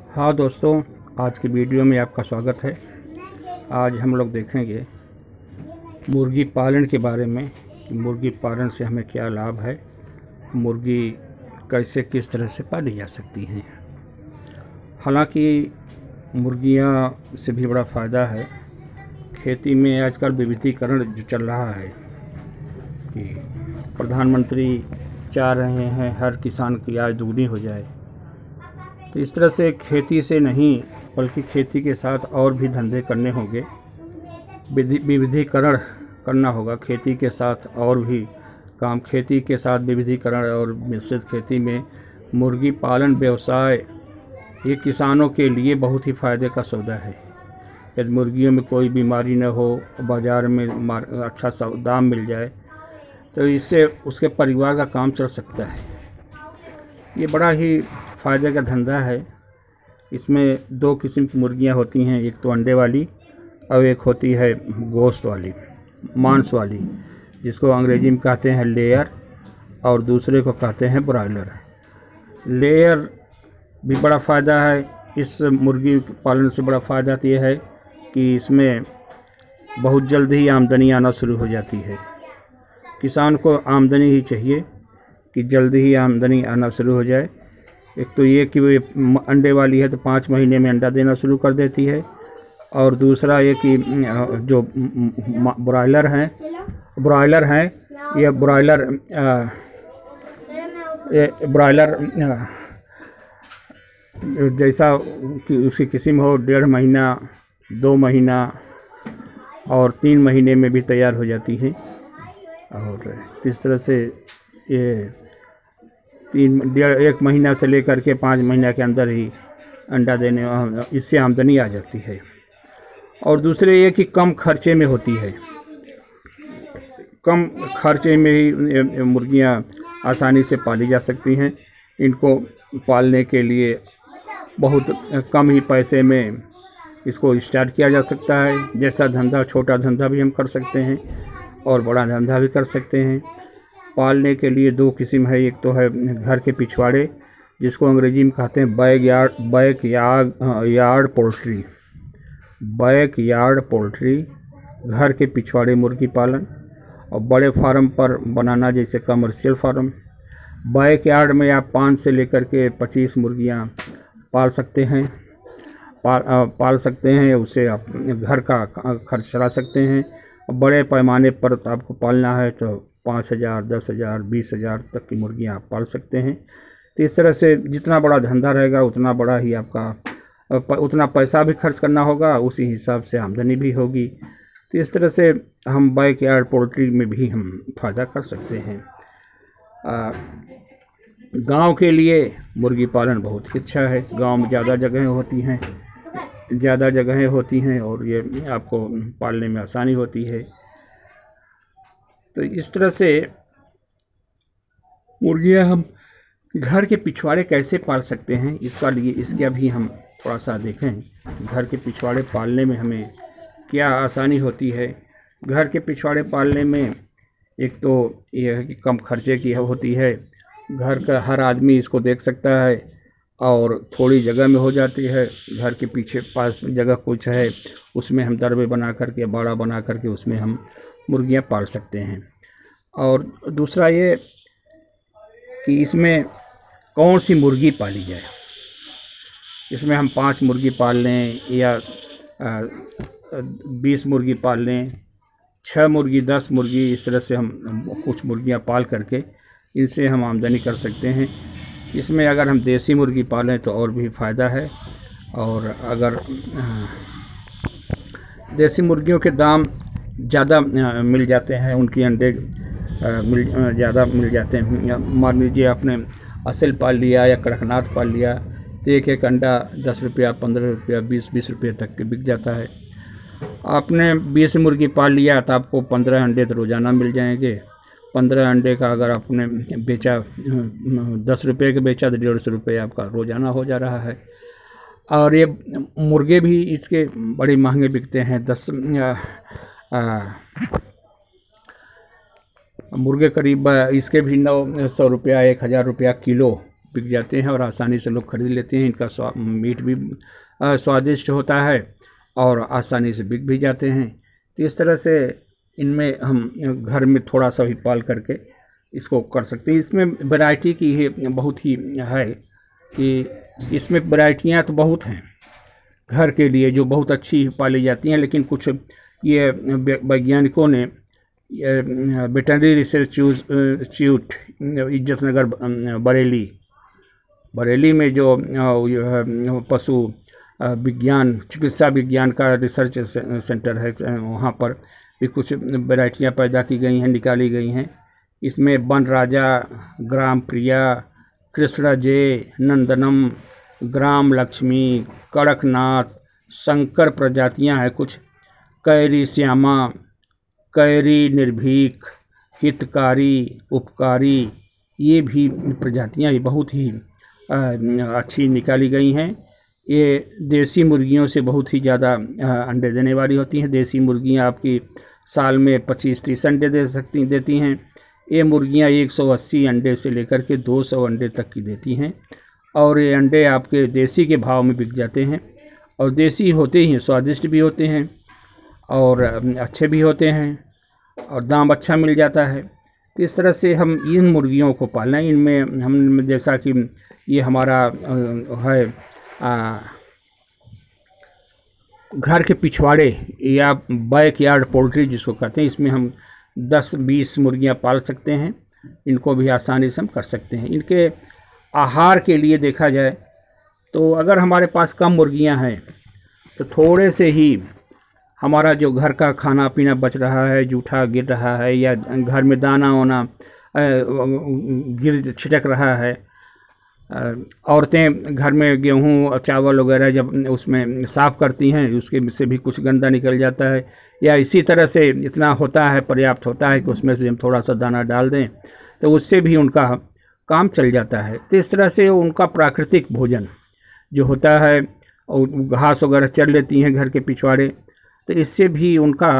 हाँ दोस्तों, आज की वीडियो में आपका स्वागत है। आज हम लोग देखेंगे मुर्गी पालन के बारे में कि मुर्गी पालन से हमें क्या लाभ है, मुर्गी कैसे किस तरह से पाली जा सकती हैं। हालांकि मुर्गियां से भी बड़ा फ़ायदा है। खेती में आजकल विविधीकरण जो चल रहा है कि प्रधानमंत्री चाह रहे हैं हर किसान की आय दुगनी हो जाए, तो इस तरह से खेती से नहीं बल्कि खेती के साथ और भी धंधे करने होंगे, विविधीकरण करना होगा। खेती के साथ और भी काम, खेती के साथ विविधीकरण और मिश्रित खेती में मुर्गी पालन व्यवसाय ये किसानों के लिए बहुत ही फ़ायदे का सौदा है। यदि मुर्गियों में कोई बीमारी न हो, बाज़ार में अच्छा सा दाम मिल जाए, तो इससे उसके परिवार का काम चल सकता है। ये बड़ा ही फ़ायदे का धंधा है। इसमें दो किस्म की मुर्गियां होती हैं, एक तो अंडे वाली और एक होती है गोश्त वाली, मांस वाली, जिसको अंग्रेजी में कहते हैं लेयर और दूसरे को कहते हैं ब्रॉयलर। लेयर भी बड़ा फ़ायदा है। इस मुर्गी पालन से बड़ा फ़ायदा तो ये है कि इसमें बहुत जल्द ही आमदनी आना शुरू हो जाती है। किसान को आमदनी ही चाहिए कि जल्दी ही आमदनी आना शुरू हो जाए। एक तो ये कि वो अंडे वाली है तो 5 महीने में अंडा देना शुरू कर देती है, और दूसरा ये कि जो ब्रॉयलर हैं ये ब्रॉयलर जैसा कि उसकी किस्म हो, 1.5 महीना, 2 महीना और 3 महीने में भी तैयार हो जाती है। और इस तरह से ये 1 महीना से लेकर के 5 महीना के अंदर ही अंडा देने, इससे आमदनी आ जाती है। और दूसरे ये कि कम खर्चे में होती है। कम खर्चे में ही मुर्गियां आसानी से पाली जा सकती हैं। इनको पालने के लिए बहुत कम ही पैसे में इसको स्टार्ट किया जा सकता है। जैसा धंधा, छोटा धंधा भी हम कर सकते हैं और बड़ा धंधा भी कर सकते हैं। पालने के लिए 2 किस्म है। एक तो है घर के पिछवाड़े, जिसको अंग्रेजी में कहते हैं बैकयार्ड पोल्ट्री, घर के पिछवाड़े मुर्गी पालन। और बड़े फार्म पर बनाना, जैसे कमर्शियल फार्म। बैकयार्ड में आप 5 से लेकर के 25 मुर्गियां पाल सकते हैं। पाल सकते हैं, उससे आप घर का खर्च चला सकते हैं। बड़े पैमाने पर आपको पालना है तो 5,000, 10,000, 20,000 तक की मुर्गियां आप पाल सकते हैं। तो इस तरह से जितना बड़ा धंधा रहेगा उतना बड़ा ही आपका उतना पैसा भी खर्च करना होगा, उसी हिसाब से आमदनी भी होगी। तो इस तरह से हम बैकयार्ड पोल्ट्री में भी हम फ़ायदा कर सकते हैं। गांव के लिए मुर्गी पालन बहुत ही अच्छा है। गांव में ज़्यादा जगहें होती हैं और ये आपको पालने में आसानी होती है। तो इस तरह से मुर्गियां हम घर के पिछवाड़े कैसे पाल सकते हैं, इसका भी हम थोड़ा सा देखें। घर के पिछवाड़े पालने में हमें क्या आसानी होती है। घर के पिछवाड़े पालने में एक तो यह है कि कम खर्चे की होती है। घर का हर आदमी इसको देख सकता है और थोड़ी जगह में हो जाती है। घर के पीछे पास जगह कुछ है, उसमें हम दरबे बना करके, बाड़ा बना करके उसमें हम मुर्गियां पाल सकते हैं। और दूसरा ये कि इसमें कौन सी मुर्गी पाली जाए। इसमें हम 5 मुर्गी पाल लें या 20 मुर्गी पाल लें, 6 मुर्गी, 10 मुर्गी, इस तरह से हम कुछ मुर्गियां पाल करके इनसे हम आमदनी कर सकते हैं। इसमें अगर हम देसी मुर्गी पालें तो और भी फ़ायदा है। और अगर देसी मुर्गियों के दाम ज़्यादा मिल जाते हैं, उनकी अंडे ज़्यादा मिल जाते हैं। मान लीजिए आपने असेल पाल लिया या कड़कनाथ पाल लिया, तो एक अंडा 10 रुपया, 15 रुपया, 20 रुपये तक के बिक जाता है। आपने 20 मुर्गी पाल लिया तो आपको 15 अंडे तो रोज़ाना मिल जाएंगे। 15 अंडे का अगर आपने बेचा, 10 रुपये का बेचा तो 150 रुपये आपका रोज़ाना हो जा रहा है। और ये मुर्गे भी इसके बड़े महंगे बिकते हैं। मुर्गे करीब इसके भी 900 रुपया, 1,000 रुपया किलो बिक जाते हैं और आसानी से लोग खरीद लेते हैं। इनका मीट भी स्वादिष्ट होता है और आसानी से बिक भी जाते हैं। तो इस तरह से इनमें हम घर में थोड़ा सा भी पाल करके इसको कर सकते हैं। इसमें वैरायटी की ही बहुत ही है कि इसमें वैरायटियाँ तो बहुत हैं घर के लिए जो बहुत अच्छी पाली जाती हैं, लेकिन कुछ ये वैज्ञानिकों ने veterinary research institute Izzatnagar Bareilly में जो पशु विज्ञान चिकित्सा विज्ञान का रिसर्च सेंटर है, वहाँ पर भी कुछ वैरायटियाँ पैदा की गई हैं, निकाली गई हैं। इसमें वन राजा, ग्राम प्रिया, कृष्णा जे, नंदनम, ग्राम लक्ष्मी, कड़कनाथ, शंकर प्रजातियां हैं कुछ, कैरी श्यामा, कैरी निर्भीक, हितकारी, उपकारी, ये भी प्रजातियां बहुत ही अच्छी निकाली गई हैं। ये देसी मुर्गियों से बहुत ही ज़्यादा अंडे देने वाली होती हैं। देसी मुर्गियां आपकी साल में 25-30 अंडे देती हैं। ये मुर्गियां 180 अंडे से लेकर के 200 अंडे तक की देती हैं और ये अंडे आपके देसी के भाव में बिक जाते हैं। और देसी होते ही स्वादिष्ट भी होते हैं और अच्छे भी होते हैं और दाम अच्छा मिल जाता है। तो इस तरह से हम इन मुर्गियों को पालना है। इनमें हम जैसा कि ये हमारा है घर के पिछवाड़े या बैकयार्ड पोल्ट्री जिसको कहते हैं, इसमें हम 10-20 मुर्गियां पाल सकते हैं। इनको भी आसानी से हम कर सकते हैं। इनके आहार के लिए देखा जाए तो अगर हमारे पास कम मुर्गियां हैं तो थोड़े से ही हमारा जो घर का खाना पीना बच रहा है, जूठा गिर रहा है या घर में दाना वाना गिर छिटक रहा है, औरतें घर में गेहूं और चावल वगैरह जब उसमें साफ़ करती हैं उसके से भी कुछ गंदा निकल जाता है, या इसी तरह से इतना होता है, पर्याप्त होता है कि उसमें से हम थोड़ा सा दाना डाल दें तो उससे भी उनका काम चल जाता है। तो इस तरह से उनका प्राकृतिक भोजन जो होता है और घास वगैरह चर लेती हैं घर के पिछवाड़े, तो इससे भी उनका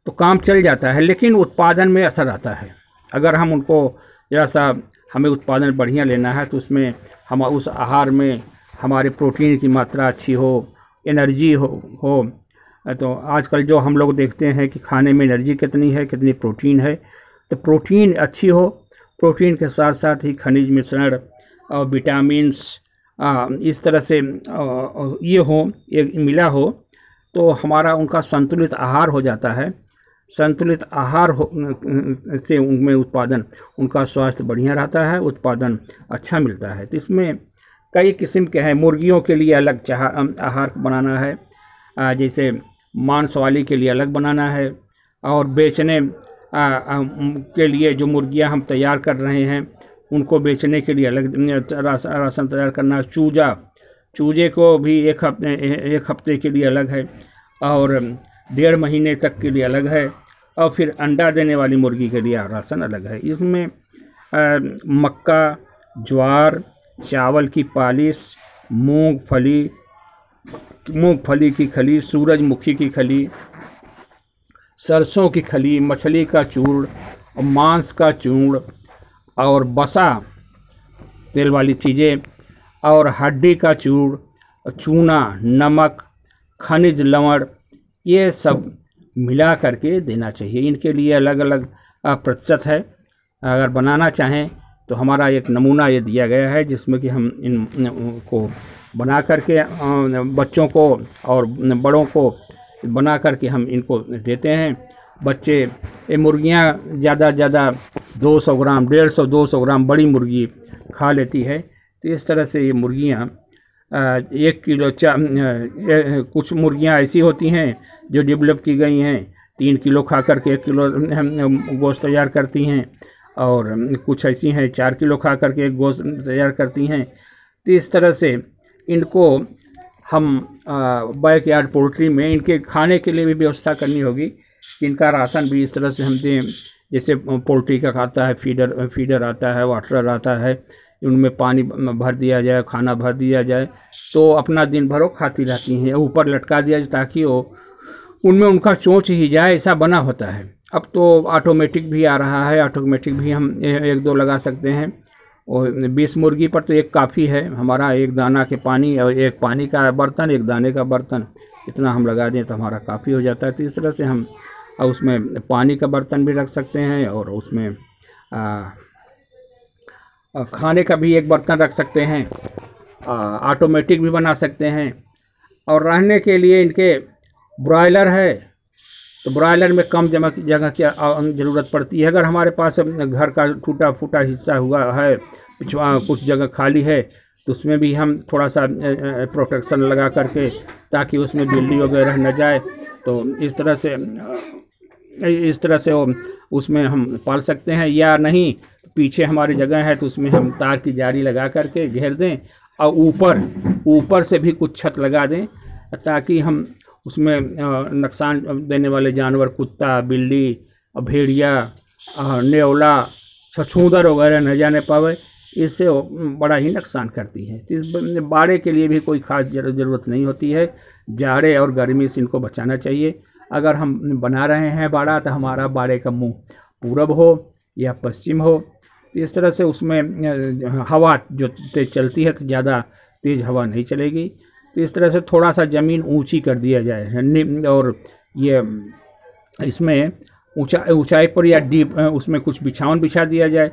तो काम चल जाता है, लेकिन उत्पादन में असर आता है। अगर हम उनको जरा सा हमें उत्पादन बढ़िया लेना है तो उसमें हम उस आहार में हमारे प्रोटीन की मात्रा अच्छी हो, एनर्जी हो। तो आजकल जो हम लोग देखते हैं कि खाने में एनर्जी कितनी है, कितनी प्रोटीन है, तो प्रोटीन अच्छी हो, प्रोटीन के साथ साथ ही खनिज मिश्रण और विटामिन्स इस तरह से ये हो, एक मिला हो तो हमारा उनका संतुलित आहार हो जाता है। संतुलित आहार से उनमें उत्पादन, उनका स्वास्थ्य बढ़िया रहता है, उत्पादन अच्छा मिलता है। तो इसमें कई किस्म के हैं। मुर्गियों के लिए अलग आहार बनाना है, जैसे मांस वाली के लिए अलग बनाना है, और बेचने के लिए जो मुर्गियां हम तैयार कर रहे हैं उनको बेचने के लिए अलग राशन तैयार करना है। चूजे को भी एक हफ्ते के लिए अलग है और 1.5 महीने तक के लिए अलग है, और फिर अंडा देने वाली मुर्गी के लिए राशन अलग है। इसमें मक्का, ज्वार, चावल की पालिश, मूंगफली की खली, सूरजमुखी की खली, सरसों की खली, मछली का चूर्ण, मांस का चूर्ण और बसा तेल वाली चीज़ें और हड्डी का चूना, नमक, खनिज लवण, ये सब मिला करके देना चाहिए। इनके लिए अलग अलग प्रतिशत है। अगर बनाना चाहें तो हमारा एक नमूना ये दिया गया है जिसमें कि हम इनको बना करके बच्चों को और बड़ों को बना करके हम इनको देते हैं। बच्चे ये मुर्गियां ज़्यादा 200 ग्राम, 150-200 ग्राम बड़ी मुर्गी खा लेती है। तो इस तरह से ये मुर्गियां 1 किलो कुछ मुर्गियां ऐसी होती हैं जो डेवलप की गई हैं, 3 किलो खा करके 1 किलो गोश्त तैयार करती हैं, और कुछ ऐसी हैं 4 किलो खा करके गोश्त तैयार करती हैं। तो इस तरह से इनको हम बैकयार्ड पोल्ट्री में इनके खाने के लिए भी व्यवस्था करनी होगी कि इनका राशन भी इस तरह से हम दें, जैसे पोल्ट्री का खाता है फीडर आता है, वाटरर आता है, उनमें पानी भर दिया जाए, खाना भर दिया जाए, तो अपना दिन भर वो खाती रहती हैं। ऊपर लटका दिया जाए ताकि वो उनमें उनका चोंच ही जाए, ऐसा बना होता है। अब तो ऑटोमेटिक भी आ रहा है, ऑटोमेटिक भी हम 1-2 लगा सकते हैं। और 20 मुर्गी पर तो एक काफ़ी है, हमारा एक दाना के पानी और एक पानी का बर्तन, एक दाने का बर्तन, इतना हम लगा दें तो हमारा काफ़ी हो जाता है। तो इस तरह से हम उसमें पानी का बर्तन भी रख सकते हैं और उसमें खाने का भी एक बर्तन रख सकते हैं, ऑटोमेटिक भी बना सकते हैं। और रहने के लिए इनके ब्रॉयलर है तो ब्रॉयलर में कम जगह की ज़रूरत पड़ती है। अगर हमारे पास घर का टूटा फूटा हिस्सा हुआ है, कुछ जगह खाली है, तो उसमें भी हम थोड़ा सा प्रोटेक्शन लगा करके, ताकि उसमें बिल्ली वगैरह न जाए, तो इस तरह से उसमें हम पाल सकते हैं। या नहीं पीछे हमारी जगह है तो उसमें हम तार की जाली लगा करके घेर दें और ऊपर से भी कुछ छत लगा दें, ताकि हम उसमें नुकसान देने वाले जानवर, कुत्ता, बिल्ली, भेड़िया, नेवला, छछूंदर वगैरह न जाने पावे। इससे बड़ा ही नुकसान करती है। तो इस बाड़े के लिए भी कोई ख़ास ज़रूरत नहीं होती है। जाड़े और गर्मी से इनको बचाना चाहिए। अगर हम बना रहे हैं बाड़ा तो हमारा बाड़े का मुंह पूरब हो या पश्चिम हो, तो इस तरह से उसमें हवा जो तेज़ चलती है तो ज़्यादा तेज़ हवा नहीं चलेगी। तो इस तरह से थोड़ा सा ज़मीन ऊंची कर दिया जाए, और ये इसमें ऊंचाई पर या डीप उसमें कुछ बिछावन बिछा दिया जाए।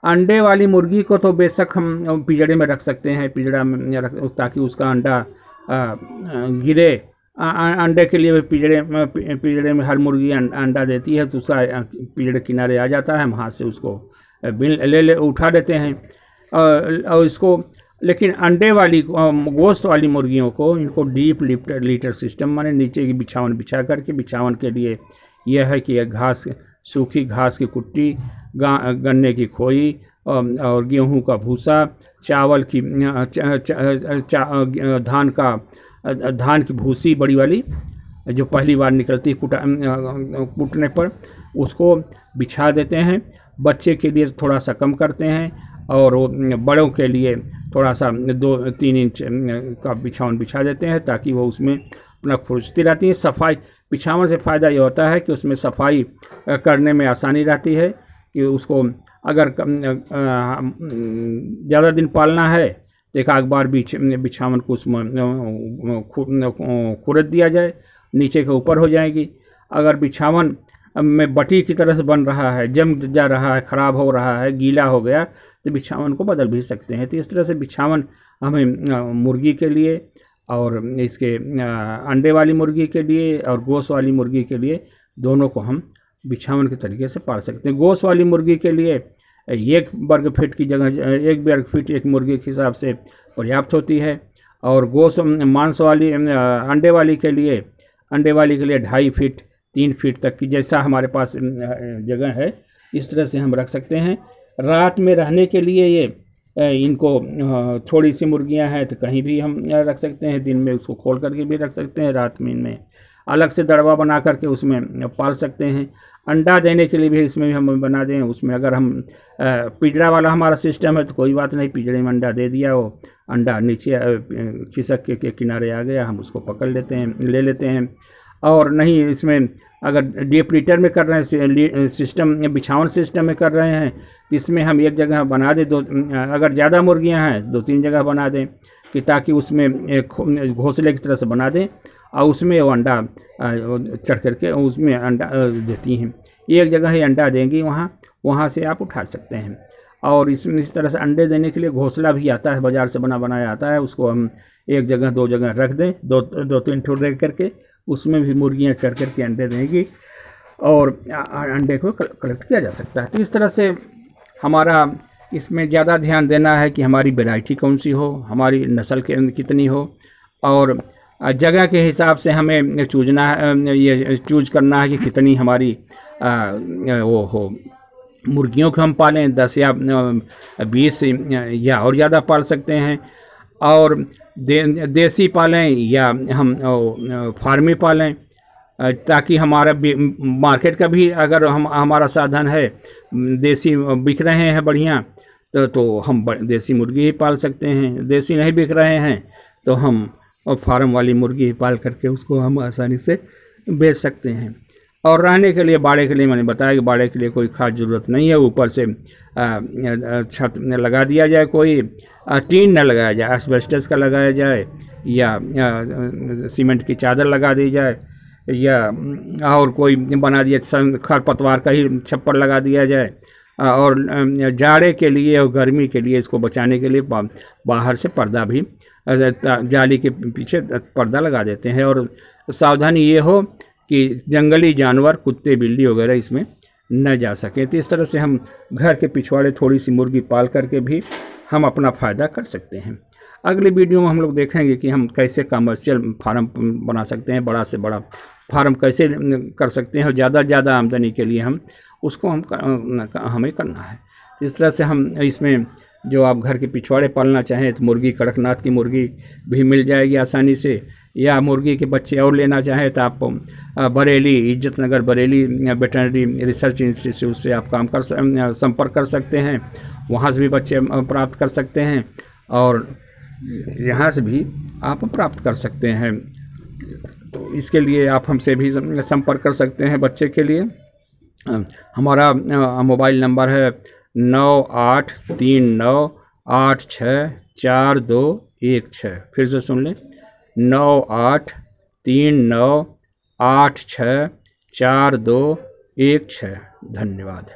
अंडे वाली मुर्गी को तो बेशक हम पिंजड़े में रख सकते हैं, पिंजड़ा में ताकि उसका अंडा गिरे। अंडे के लिए पिंजड़े में हर मुर्गी अंडा देती है, तो उसका पिंजड़े किनारे आ जाता है, हम हाथ से उसको ले उठा देते हैं। और इसको, लेकिन अंडे वाली गोश्त वाली मुर्गियों को, इनको डीप लीटर सिस्टम, माने नीचे की बिछावन बिछा करके, बिछावन के लिए यह है कि घास, सूखी घास की कुट्टी, गन्ने की खोई और गेहूं का भूसा, चावल की धान की भूसी बड़ी वाली जो पहली बार निकलती कूटने पर, उसको बिछा देते हैं। बच्चे के लिए थोड़ा सा कम करते हैं और बड़ों के लिए थोड़ा सा 2-3 इंच का बिछावन बिछा देते हैं, ताकि वो उसमें अपना खुरचती रहती है। सफाई, बिछावन से फ़ायदा ये होता है कि उसमें सफाई करने में आसानी रहती है, कि उसको अगर ज़्यादा दिन पालना है तो एक आध बार बिछावन को उसमें खुरच दिया जाए, नीचे के ऊपर हो जाएगी। अगर बिछावन में बटी की तरह से बन रहा है, जम जा रहा है, ख़राब हो रहा है, गीला हो गया, तो बिछावन को बदल भी सकते हैं। तो इस तरह से बिछावन हमें मुर्गी के लिए और इसके अंडे वाली मुर्गी के लिए और गोश्त वाली मुर्गी के लिए, दोनों को हम बिछावन के तरीके से पाल सकते हैं। गोश्त वाली मुर्गी के लिए 1 वर्ग फीट की जगह 1 वर्ग फीट एक मुर्गी के हिसाब से पर्याप्त होती है। और गोश्त मांस वाली अंडे वाली के लिए 2.5 फीट 3 फीट तक की, जैसा हमारे पास जगह है, इस तरह से हम रख सकते हैं। रात में रहने के लिए ये इनको थोड़ी सी मुर्गियां हैं तो कहीं भी हम रख सकते हैं, दिन में उसको खोल करके भी रख सकते हैं, रात में इनमें अलग से दड़वा बना करके उसमें पाल सकते हैं। अंडा देने के लिए भी इसमें भी हम बना दें। उसमें अगर हम पिंजरा वाला हमारा सिस्टम है तो कोई बात नहीं, पिंजरे में अंडा दे दिया, वो अंडा नीचे खिसक के किनारे आ गया, हम उसको पकड़ लेते हैं, ले लेते हैं। और नहीं, इसमें अगर डीप लीटर में कर रहे हैं, सिस्टम बिछावन सिस्टम में कर रहे हैं, तो इसमें हम एक जगह बना दें, अगर ज़्यादा मुर्गियां हैं 2-3 जगह बना दें, कि ताकि उसमें एक घोंसले की तरह से बना दें और उसमें वो अंडा चढ़ करके उसमें अंडा देती हैं। एक जगह ही अंडा देंगी, वहाँ से आप उठा सकते हैं। और इस तरह से अंडे देने के लिए घोंसला भी आता है, बाज़ार से बनाया आता है, उसको हम 1 जगह 2 जगह रख दें, 2-3 ठो रख करके, उसमें भी मुर्गियां चढ़ कर के अंडे देंगी और अंडे को कलेक्ट किया जा सकता है। तो इस तरह से हमारा इसमें ज़्यादा ध्यान देना है कि हमारी वैरायटी कौन सी हो, हमारी नस्ल कितनी हो, और जगह के हिसाब से हमें चूज करना है कि कितनी हमारी वो हो। मुर्गियों को हम पालें 10 या 20 या और ज़्यादा पाल सकते हैं, और देसी पालें या हम फार्मी पालें, ताकि हमारा मार्केट का भी, अगर हमारा साधन है, देसी बिक रहे हैं बढ़िया, तो हम देसी मुर्गी ही पाल सकते हैं। देसी नहीं बिक रहे हैं तो हम फार्म वाली मुर्गी ही पाल करके उसको हम आसानी से बेच सकते हैं। और रहने के लिए, बाड़े के लिए मैंने बताया कि बाड़े के लिए कोई खास ज़रूरत नहीं है। ऊपर से छत में लगा दिया जाए, कोई टीन न लगाया जाए, एस्बेस्टस का लगाया जाए, या सीमेंट की चादर लगा दी जाए, या और कोई बना दिया खरपतवार का ही छप्पर लगा दिया जाए। और जाड़े के लिए और गर्मी के लिए इसको बचाने के लिए बाहर से पर्दा भी, जाली के पीछे पर्दा लगा देते हैं। और सावधानी ये हो कि जंगली जानवर, कुत्ते बिल्ली वगैरह इसमें न जा सके। तो इस तरह से हम घर के पिछवाड़े थोड़ी सी मुर्गी पाल करके भी हम अपना फ़ायदा कर सकते हैं। अगले वीडियो में हम लोग देखेंगे कि हम कैसे कमर्शियल फार्म बना सकते हैं, बड़ा से बड़ा फार्म कैसे कर सकते हैं, और ज़्यादा से ज़्यादा आमदनी के लिए उसको हमें करना है। इस तरह से हम इसमें, जो आप घर के पिछवाड़े पालना चाहें तो मुर्गी, कड़कनाथ की मुर्गी भी मिल जाएगी आसानी से, या मुर्गी के बच्चे और लेना चाहें तो आप बरेली, इज्जत नगर बरेली वेटरनरी रिसर्च इंस्टीट्यूट से आप संपर्क कर सकते हैं। वहाँ से भी बच्चे प्राप्त कर सकते हैं, और यहाँ से भी आप प्राप्त कर सकते हैं। तो इसके लिए आप हमसे भी संपर्क कर सकते हैं बच्चे के लिए। हमारा मोबाइल नंबर है 9839864216। फिर से सुन लें, 9839864216। धन्यवाद।